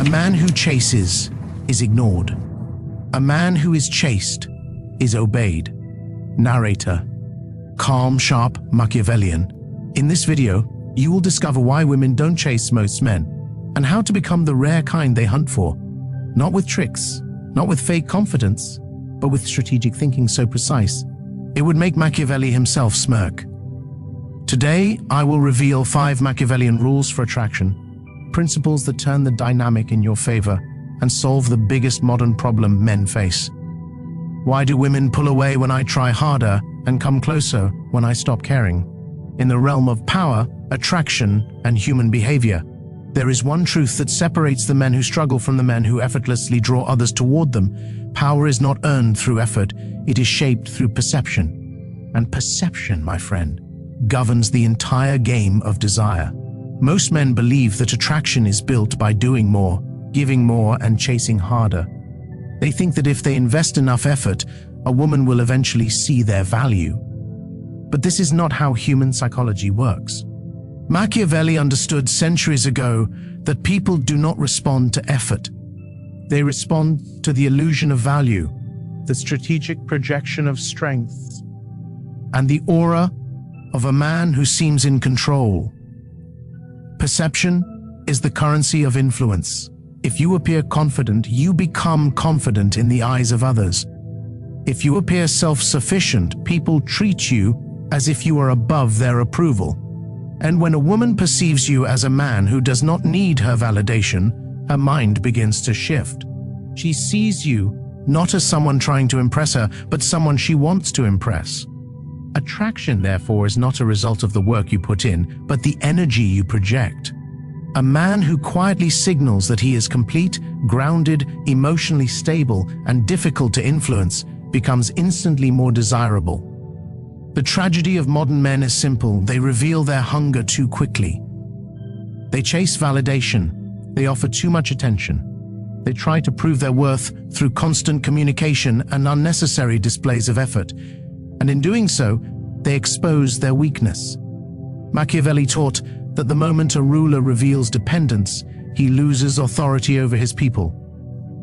A man who chases is ignored. A man who is chased is obeyed. Narrator: calm, sharp, Machiavellian. In this video, you will discover why women don't chase most men and how to become the rare kind they hunt for. Not with tricks, not with fake confidence, but with strategic thinking so precise, it would make Machiavelli himself smirk. Today, I will reveal 5 Machiavellian rules for attraction, principles that turn the dynamic in your favor and solve the biggest modern problem men face. Why do women pull away when I try harder and come closer when I stop caring? In the realm of power, attraction, and human behavior, there is one truth that separates the men who struggle from the men who effortlessly draw others toward them. Power is not earned through effort, it is shaped through perception. And perception, my friend, governs the entire game of desire. Most men believe that attraction is built by doing more, giving more, and chasing harder. They think that if they invest enough effort, a woman will eventually see their value. But this is not how human psychology works. Machiavelli understood centuries ago that people do not respond to effort. They respond to the illusion of value, the strategic projection of strengths, and the aura of a man who seems in control. Perception is the currency of influence. If you appear confident, you become confident in the eyes of others. If you appear self-sufficient, people treat you as if you are above their approval. And when a woman perceives you as a man who does not need her validation, her mind begins to shift. She sees you not as someone trying to impress her, but someone she wants to impress. Attraction, therefore, is not a result of the work you put in, but the energy you project. A man who quietly signals that he is complete, grounded, emotionally stable, and difficult to influence becomes instantly more desirable. The tragedy of modern men is simple: they reveal their hunger too quickly. They chase validation, they offer too much attention. They try to prove their worth through constant communication and unnecessary displays of effort, and in doing so, they expose their weakness. Machiavelli taught that the moment a ruler reveals dependence, he loses authority over his people.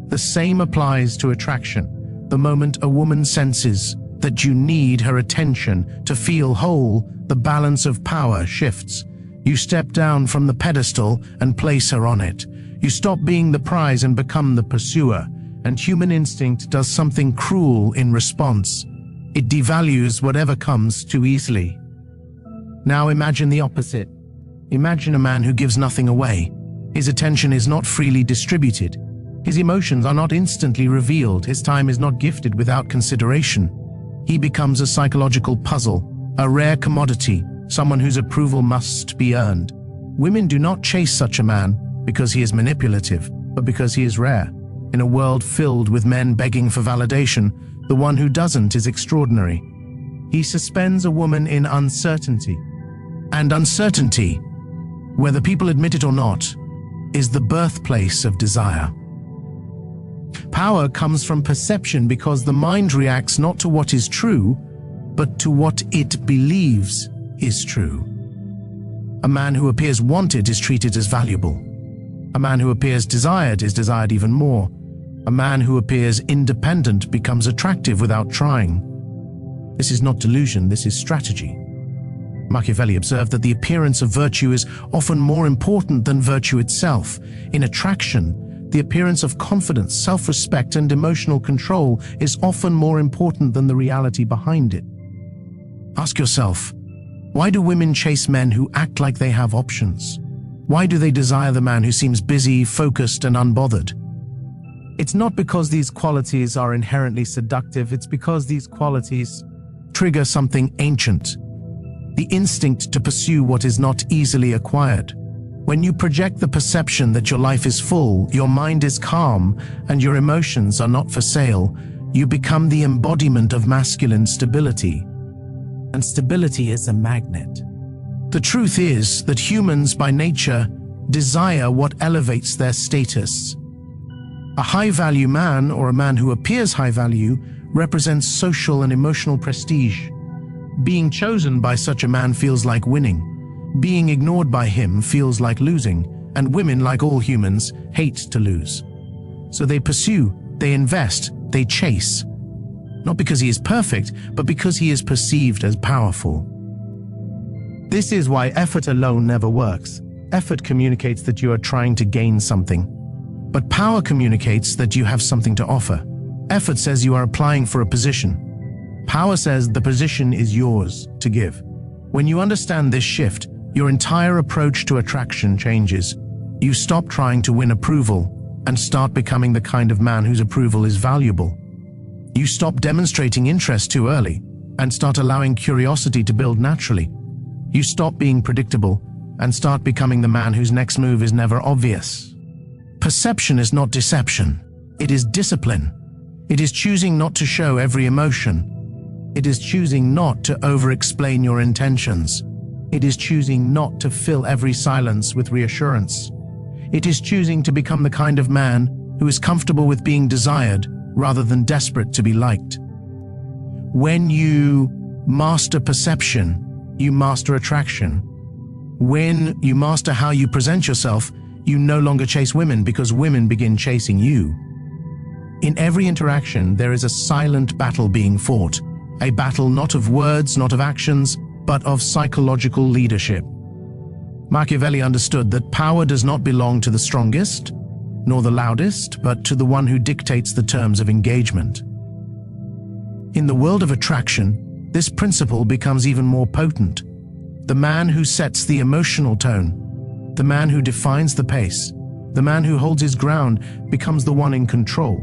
The same applies to attraction. The moment a woman senses that you need her attention to feel whole, the balance of power shifts. You step down from the pedestal and place her on it. You stop being the prize and become the pursuer, and human instinct does something cruel in response. It devalues whatever comes too easily. Now imagine the opposite. Imagine a man who gives nothing away. His attention is not freely distributed. His emotions are not instantly revealed. His time is not gifted without consideration. He becomes a psychological puzzle, a rare commodity, someone whose approval must be earned. Women do not chase such a man because he is manipulative, but because he is rare. In a world filled with men begging for validation, the one who doesn't is extraordinary. He suspends a woman in uncertainty. And uncertainty, whether people admit it or not, is the birthplace of desire. Power comes from perception because the mind reacts not to what is true, but to what it believes is true. A man who appears wanted is treated as valuable. A man who appears desired is desired even more. A man who appears independent becomes attractive without trying. This is not delusion, this is strategy. Machiavelli observed that the appearance of virtue is often more important than virtue itself. In attraction, the appearance of confidence, self-respect, and emotional control is often more important than the reality behind it. Ask yourself, why do women chase men who act like they have options? Why do they desire the man who seems busy, focused, and unbothered? It's not because these qualities are inherently seductive, it's because these qualities trigger something ancient, the instinct to pursue what is not easily acquired. When you project the perception that your life is full, your mind is calm, and your emotions are not for sale, you become the embodiment of masculine stability. And stability is a magnet. The truth is that humans by nature desire what elevates their status. A high-value man, or a man who appears high-value, represents social and emotional prestige. Being chosen by such a man feels like winning. Being ignored by him feels like losing. And women, like all humans, hate to lose. So they pursue, they invest, they chase. Not because he is perfect, but because he is perceived as powerful. This is why effort alone never works. Effort communicates that you are trying to gain something. But power communicates that you have something to offer. Effort says you are applying for a position. Power says the position is yours to give. When you understand this shift, your entire approach to attraction changes. You stop trying to win approval and start becoming the kind of man whose approval is valuable. You stop demonstrating interest too early and start allowing curiosity to build naturally. You stop being predictable and start becoming the man whose next move is never obvious. Perception is not deception. It is discipline. It is choosing not to show every emotion. It is choosing not to over-explain your intentions. It is choosing not to fill every silence with reassurance. It is choosing to become the kind of man who is comfortable with being desired rather than desperate to be liked. When you master perception, you master attraction. When you master how you present yourself, you no longer chase women because women begin chasing you. In every interaction, there is a silent battle being fought, a battle not of words, not of actions, but of psychological leadership. Machiavelli understood that power does not belong to the strongest, nor the loudest, but to the one who dictates the terms of engagement. In the world of attraction, this principle becomes even more potent. The man who sets the emotional tone, the man who defines the pace, the man who holds his ground becomes the one in control.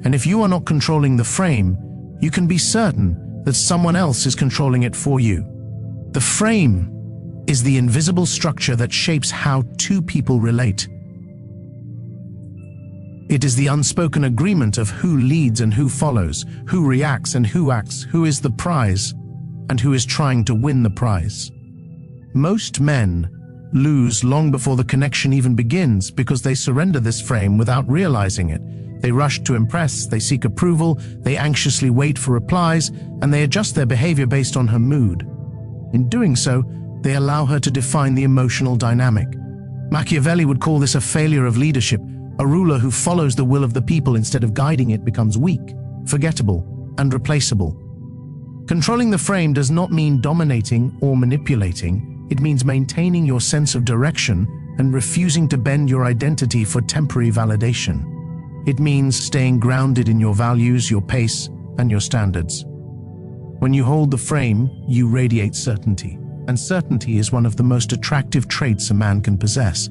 And if you are not controlling the frame, you can be certain that someone else is controlling it for you. The frame is the invisible structure that shapes how two people relate. It is the unspoken agreement of who leads and who follows, who reacts and who acts, who is the prize and who is trying to win the prize. Most men lose long before the connection even begins because they surrender this frame without realizing it. They rush to impress, they seek approval, they anxiously wait for replies, and they adjust their behavior based on her mood. In doing so, they allow her to define the emotional dynamic. Machiavelli would call this a failure of leadership. A ruler who follows the will of the people instead of guiding it becomes weak, forgettable, and replaceable. Controlling the frame does not mean dominating or manipulating. It means maintaining your sense of direction and refusing to bend your identity for temporary validation. It means staying grounded in your values, your pace, and your standards. When you hold the frame, you radiate certainty, and certainty is one of the most attractive traits a man can possess.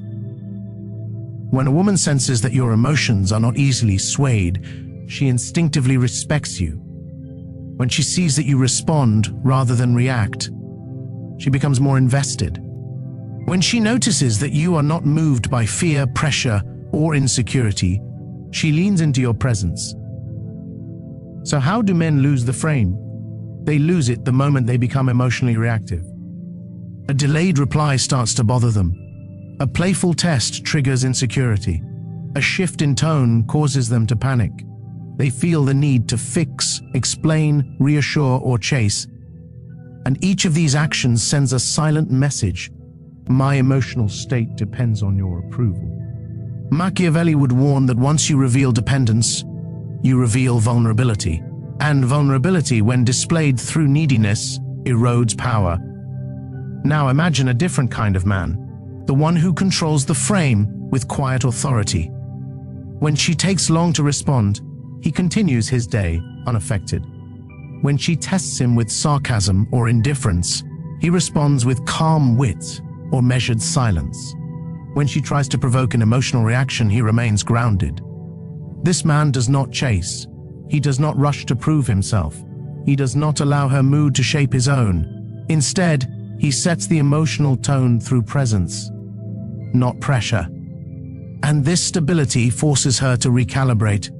When a woman senses that your emotions are not easily swayed, she instinctively respects you. When she sees that you respond rather than react, she becomes more invested. When she notices that you are not moved by fear, pressure, or insecurity, she leans into your presence. So how do men lose the frame? They lose it the moment they become emotionally reactive. A delayed reply starts to bother them. A playful test triggers insecurity. A shift in tone causes them to panic. They feel the need to fix, explain, reassure, or chase. And each of these actions sends a silent message. My emotional state depends on your approval. Machiavelli would warn that once you reveal dependence, you reveal vulnerability. And vulnerability, when displayed through neediness, erodes power. Now imagine a different kind of man, the one who controls the frame with quiet authority. When she takes long to respond, he continues his day unaffected. When she tests him with sarcasm or indifference, he responds with calm wit or measured silence. When she tries to provoke an emotional reaction, he remains grounded. This man does not chase. He does not rush to prove himself. He does not allow her mood to shape his own. Instead, he sets the emotional tone through presence, not pressure. And this stability forces her to recalibrate.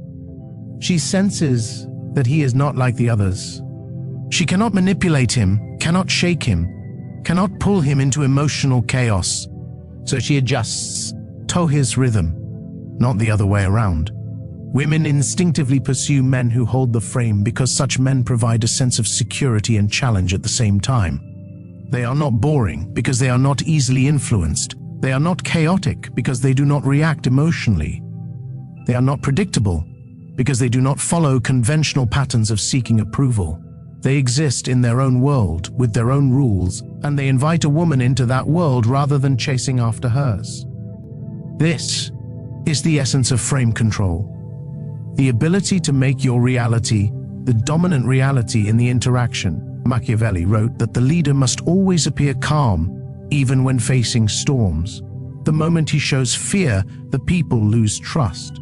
She senses that he is not like the others. She cannot manipulate him, cannot shake him, cannot pull him into emotional chaos. So she adjusts to his rhythm, not the other way around. Women instinctively pursue men who hold the frame because such men provide a sense of security and challenge at the same time. They are not boring because they are not easily influenced. They are not chaotic because they do not react emotionally. They are not predictable because they do not follow conventional patterns of seeking approval. They exist in their own world with their own rules, and they invite a woman into that world rather than chasing after hers. This is the essence of frame control. The ability to make your reality the dominant reality in the interaction. Machiavelli wrote that the leader must always appear calm, even when facing storms. The moment he shows fear, the people lose trust.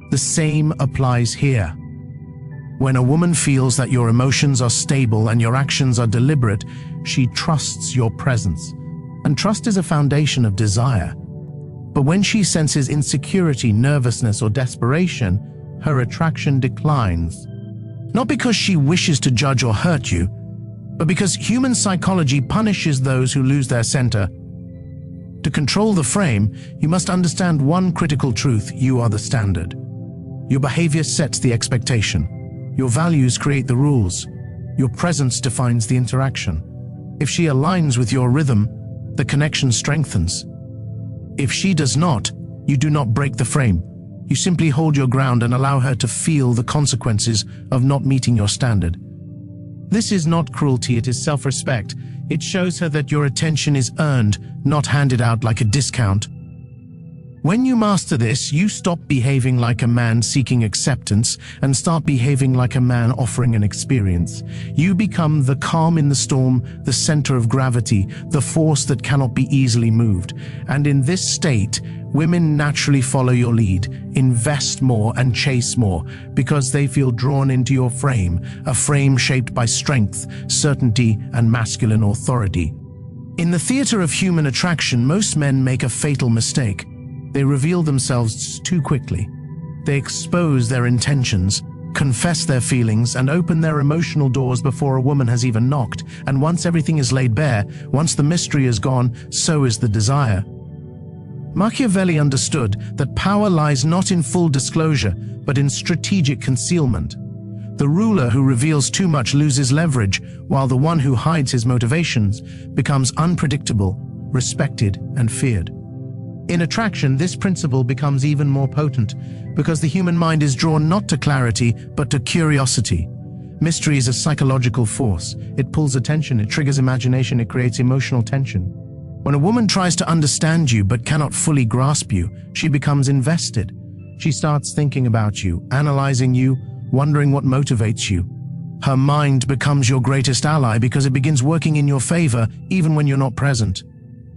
The same applies here. When a woman feels that your emotions are stable and your actions are deliberate, she trusts your presence. And trust is a foundation of desire. But when she senses insecurity, nervousness, or desperation, her attraction declines. Not because she wishes to judge or hurt you, but because human psychology punishes those who lose their center. To control the frame, you must understand one critical truth: you are the standard. Your behavior sets the expectation. Your values create the rules. Your presence defines the interaction. If she aligns with your rhythm, the connection strengthens. If she does not, you do not break the frame. You simply hold your ground and allow her to feel the consequences of not meeting your standard. This is not cruelty, it is self-respect. It shows her that your attention is earned, not handed out like a discount. When you master this, you stop behaving like a man seeking acceptance and start behaving like a man offering an experience. You become the calm in the storm, the center of gravity, the force that cannot be easily moved. And in this state, women naturally follow your lead, invest more and chase more, because they feel drawn into your frame, a frame shaped by strength, certainty, and masculine authority. In the theater of human attraction, most men make a fatal mistake. They reveal themselves too quickly. They expose their intentions, confess their feelings, and open their emotional doors before a woman has even knocked. And once everything is laid bare, once the mystery is gone, so is the desire. Machiavelli understood that power lies not in full disclosure, but in strategic concealment. The ruler who reveals too much loses leverage, while the one who hides his motivations becomes unpredictable, respected, and feared. In attraction, this principle becomes even more potent, because the human mind is drawn not to clarity, but to curiosity. Mystery is a psychological force. It pulls attention, it triggers imagination, it creates emotional tension. When a woman tries to understand you but cannot fully grasp you, she becomes invested. She starts thinking about you, analyzing you, wondering what motivates you. Her mind becomes your greatest ally because it begins working in your favor even when you're not present.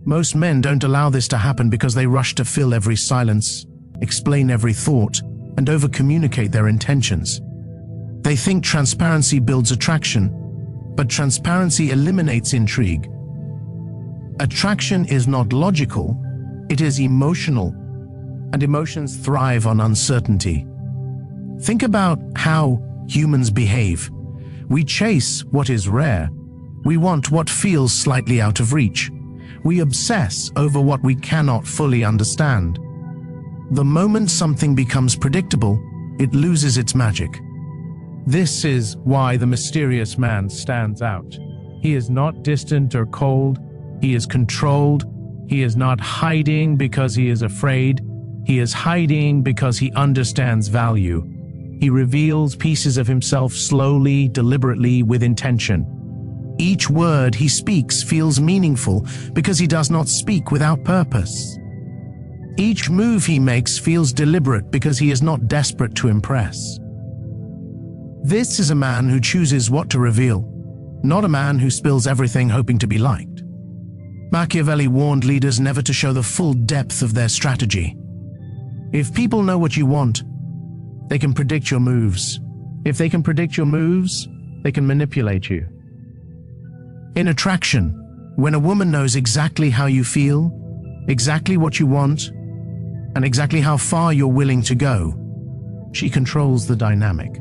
Most men don't allow this to happen because they rush to fill every silence, explain every thought, and over-communicate their intentions. They think transparency builds attraction, but transparency eliminates intrigue. Attraction is not logical, it is emotional, and emotions thrive on uncertainty. Think about how humans behave. We chase what is rare. We want what feels slightly out of reach. We obsess over what we cannot fully understand. The moment something becomes predictable, it loses its magic. This is why the mysterious man stands out. He is not distant or cold. He is controlled. He is not hiding because he is afraid. He is hiding because he understands value. He reveals pieces of himself slowly, deliberately, with intention. Each word he speaks feels meaningful because he does not speak without purpose. Each move he makes feels deliberate because he is not desperate to impress. This is a man who chooses what to reveal, not a man who spills everything hoping to be liked. Machiavelli warned leaders never to show the full depth of their strategy. If people know what you want, they can predict your moves. If they can predict your moves, they can manipulate you. In attraction, when a woman knows exactly how you feel, exactly what you want, and exactly how far you're willing to go, she controls the dynamic.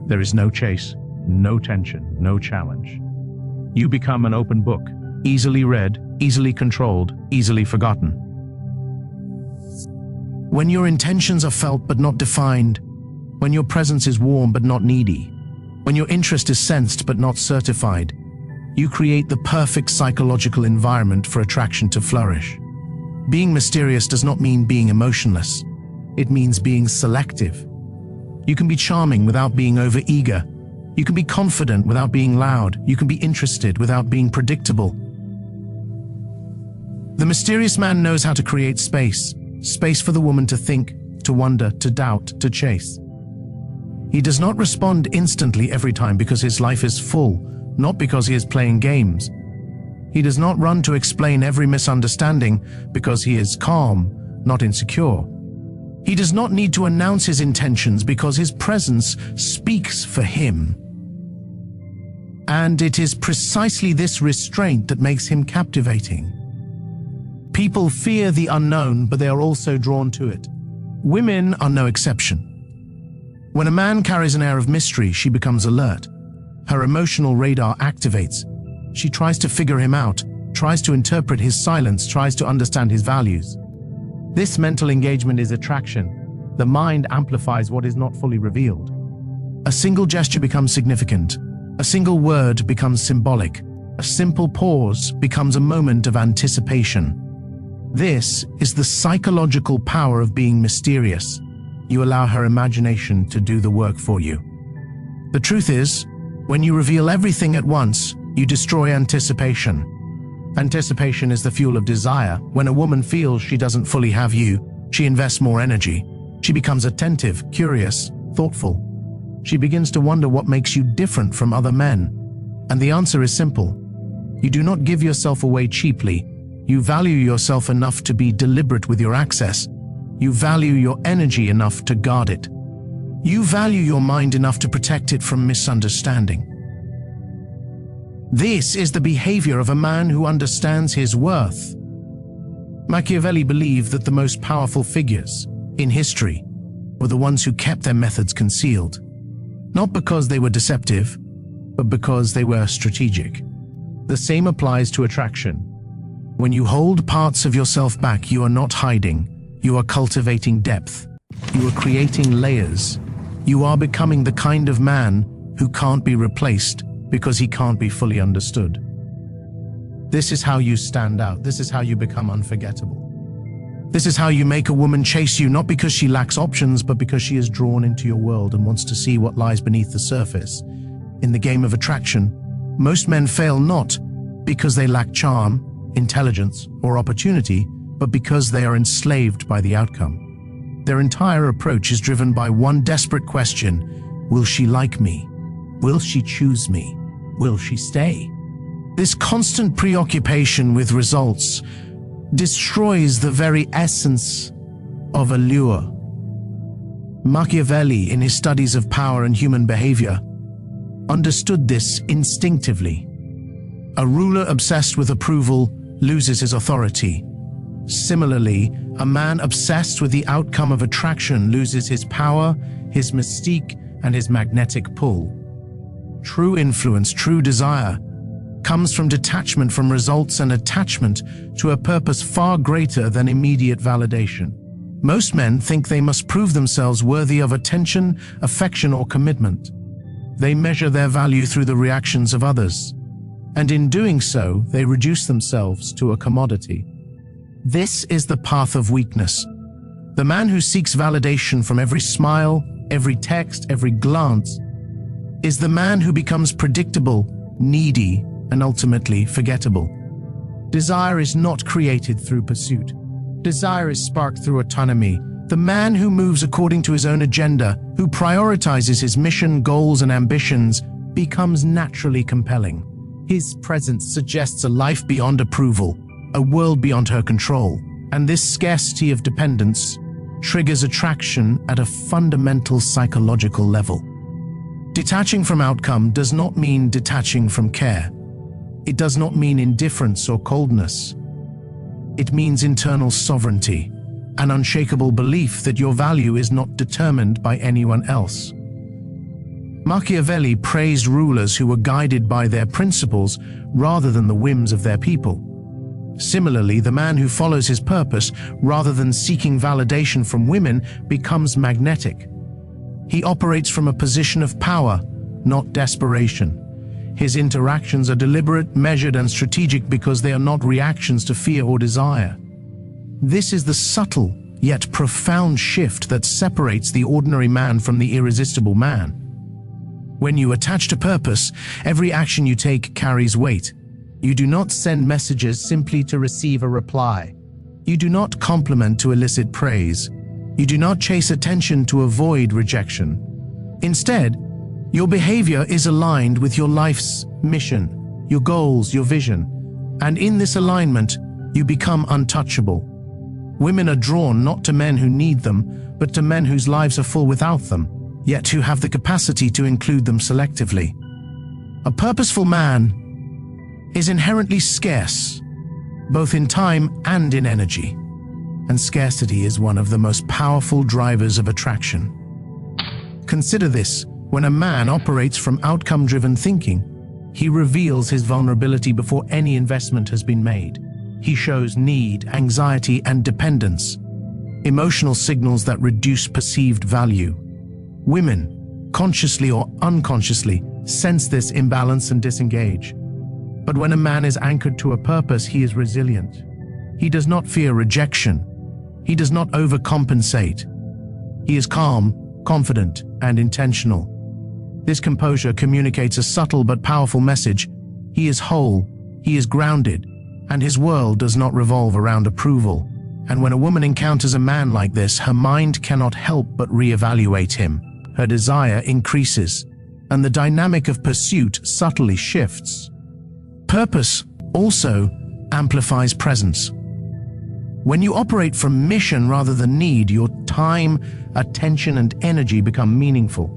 There is no chase, no tension, no challenge. You become an open book, easily read, easily controlled, easily forgotten. When your intentions are felt but not defined, when your presence is warm but not needy, when your interest is sensed but not certified, You create the perfect psychological environment for attraction to flourish. Being mysterious does not mean being emotionless. It means being selective. You can be charming without being over-eager. You can be confident without being loud. You can be interested without being predictable. The mysterious man knows how to create space. Space for the woman to think, to wonder, to doubt, to chase. He does not respond instantly every time because his life is full, not because he is playing games. He does not run to explain every misunderstanding because he is calm, not insecure. He does not need to announce his intentions because his presence speaks for him. And it is precisely this restraint that makes him captivating. People fear the unknown, but they are also drawn to it. Women are no exception. When a man carries an air of mystery, she becomes alert. Her emotional radar activates. She tries to figure him out, tries to interpret his silence, tries to understand his values. This mental engagement is attraction. The mind amplifies what is not fully revealed. A single gesture becomes significant. A single word becomes symbolic. A simple pause becomes a moment of anticipation. This is the psychological power of being mysterious. You allow her imagination to do the work for you. The truth is, when you reveal everything at once, you destroy anticipation. Anticipation is the fuel of desire. When a woman feels she doesn't fully have you, she invests more energy. She becomes attentive, curious, thoughtful. She begins to wonder what makes you different from other men. And the answer is simple. You do not give yourself away cheaply. You value yourself enough to be deliberate with your access. You value your energy enough to guard it. You value your mind enough to protect it from misunderstanding. This is the behavior of a man who understands his worth. Machiavelli believed that the most powerful figures in history were the ones who kept their methods concealed, not because they were deceptive, but because they were strategic. The same applies to attraction. When you hold parts of yourself back, you are not hiding. You are cultivating depth. You are creating layers. You are becoming the kind of man who can't be replaced because he can't be fully understood. This is how you stand out. This is how you become unforgettable. This is how you make a woman chase you, not because she lacks options, but because she is drawn into your world and wants to see what lies beneath the surface. In the game of attraction, most men fail not because they lack charm, intelligence, or opportunity, but because they are enslaved by the outcome. Their entire approach is driven by one desperate question: will she like me? Will she choose me? Will she stay? This constant preoccupation with results destroys the very essence of allure. Machiavelli, in his studies of power and human behavior, understood this instinctively. A ruler obsessed with approval loses his authority. Similarly, a man obsessed with the outcome of attraction loses his power, his mystique, and his magnetic pull. True influence, true desire, comes from detachment from results and attachment to a purpose far greater than immediate validation. Most men think they must prove themselves worthy of attention, affection, or commitment. They measure their value through the reactions of others, and in doing so, they reduce themselves to a commodity. This is the path of weakness. The man who seeks validation from every smile, every text, every glance, is the man who becomes predictable, needy, and ultimately forgettable. Desire is not created through pursuit. Desire is sparked through autonomy. The man who moves according to his own agenda, who prioritizes his mission, goals, and ambitions, becomes naturally compelling. His presence suggests a life beyond approval, a world beyond her control, and this scarcity of dependence triggers attraction at a fundamental psychological level. Detaching from outcome does not mean detaching from care. It does not mean indifference or coldness. It means internal sovereignty, an unshakable belief that your value is not determined by anyone else. Machiavelli praised rulers who were guided by their principles rather than the whims of their people. Similarly, the man who follows his purpose rather than seeking validation from women becomes magnetic. He operates from a position of power, not desperation. His interactions are deliberate, measured, and strategic because they are not reactions to fear or desire. This is the subtle yet profound shift that separates the ordinary man from the irresistible man. When you attach to purpose, every action you take carries weight. You do not send messages simply to receive a reply. You do not compliment to elicit praise. You do not chase attention to avoid rejection. Instead, your behavior is aligned with your life's mission, your goals, your vision. And in this alignment, you become untouchable. Women are drawn not to men who need them, but to men whose lives are full without them, yet who have the capacity to include them selectively. A purposeful man is inherently scarce, both in time and in energy. And scarcity is one of the most powerful drivers of attraction. Consider this: when a man operates from outcome-driven thinking, he reveals his vulnerability before any investment has been made. He shows need, anxiety, and dependence, emotional signals that reduce perceived value. Women, consciously or unconsciously, sense this imbalance and disengage. But when a man is anchored to a purpose, he is resilient. He does not fear rejection. He does not overcompensate. He is calm, confident, and intentional. This composure communicates a subtle but powerful message. He is whole, he is grounded, and his world does not revolve around approval. And when a woman encounters a man like this, her mind cannot help but reevaluate him. Her desire increases, and the dynamic of pursuit subtly shifts. Purpose also amplifies presence. When you operate from mission rather than need, your time, attention, and energy become meaningful.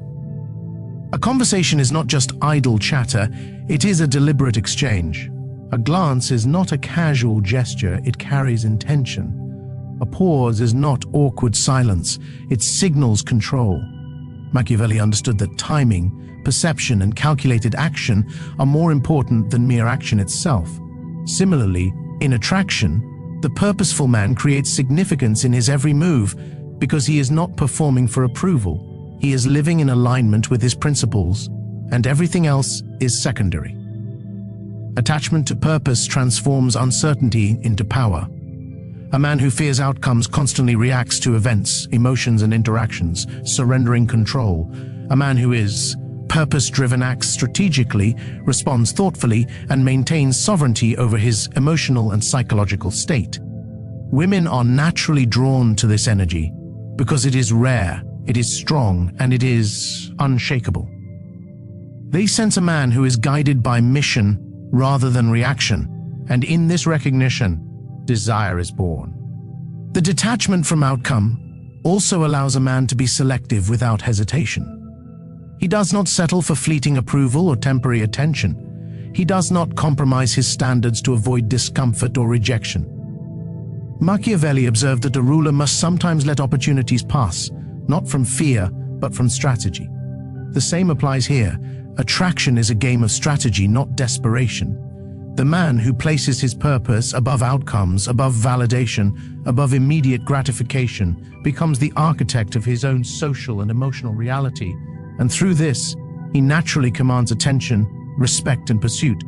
A conversation is not just idle chatter, it is a deliberate exchange. A glance is not a casual gesture, it carries intention. A pause is not awkward silence, it signals control. Machiavelli understood that timing, perception, and calculated action are more important than mere action itself. Similarly, in attraction, the purposeful man creates significance in his every move because he is not performing for approval. He is living in alignment with his principles, and everything else is secondary. Attachment to purpose transforms uncertainty into power. A man who fears outcomes constantly reacts to events, emotions, and interactions, surrendering control. A man who is purpose-driven acts strategically, responds thoughtfully, and maintains sovereignty over his emotional and psychological state. Women are naturally drawn to this energy because it is rare, it is strong, and it is unshakable. They sense a man who is guided by mission rather than reaction, and in this recognition, desire is born. The detachment from outcome also allows a man to be selective without hesitation. He does not settle for fleeting approval or temporary attention. He does not compromise his standards to avoid discomfort or rejection. Machiavelli observed that a ruler must sometimes let opportunities pass, not from fear, but from strategy. The same applies here. Attraction is a game of strategy, not desperation. The man who places his purpose above outcomes, above validation, above immediate gratification, becomes the architect of his own social and emotional reality. And through this, he naturally commands attention, respect, and pursuit.